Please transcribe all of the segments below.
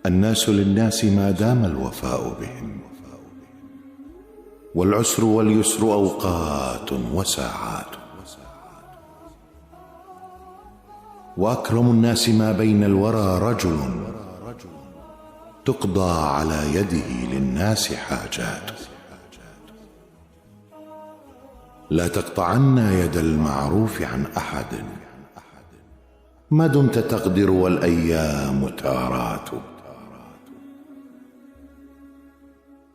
الناس للناس ما دام الوفاء بهم، والعسر واليسر أوقات وساعات، وأكرم الناس ما بين الورى رجل تقضى على يده للناس حاجات. لا تقطعن يد المعروف عن أحد ما دمت تقدر والأيام تارات.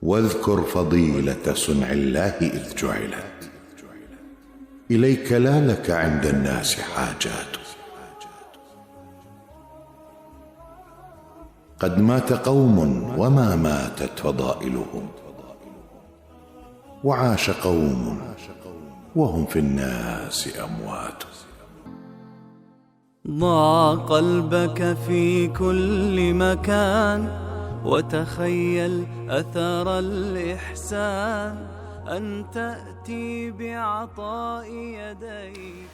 واذكر فضيلة صنع الله إذ جعلت، إليك لا لك عند الناس حاجات. قد مات قوم وما ماتت فضائلهم، وعاش قوم وهم في الناس أموات. ضع قلبك في كل مكان وتخيل أثر الإحسان أن تأتي بعطاء يديك.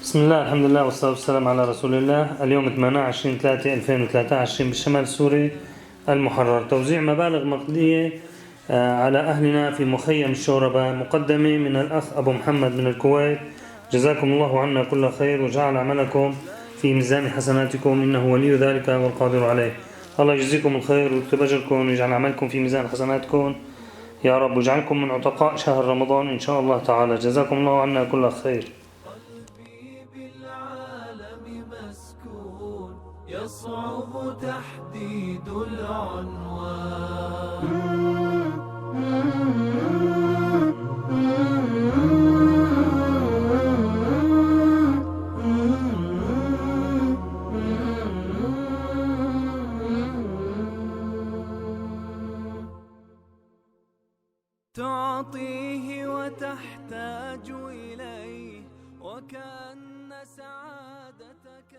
بسم الله، الحمد لله، والصلاة والسلام على رسول الله. اليوم 28/3/2023 بالشمال السوري المحرر. توزيع مبالغ نقدية على أهلنا في مخيم الشوربة، مقدمة من الأخ أبو محمد من الكويت. جزاكم الله عنا كل خير وجعل عملكم في ميزان حسناتكم، إنه ولي ذلك والقادر عليه. الله يجزيكم الخير ويكتب أجركم ويجعل عملكم في ميزان حسناتكم يا رب، ويجعلكم من عتقاء شهر رمضان إن شاء الله تعالى. جزاكم الله عنا كل خير. يصعب تحديد العنوان. تعطيه وتحتاج إليه، وكأن سعادتك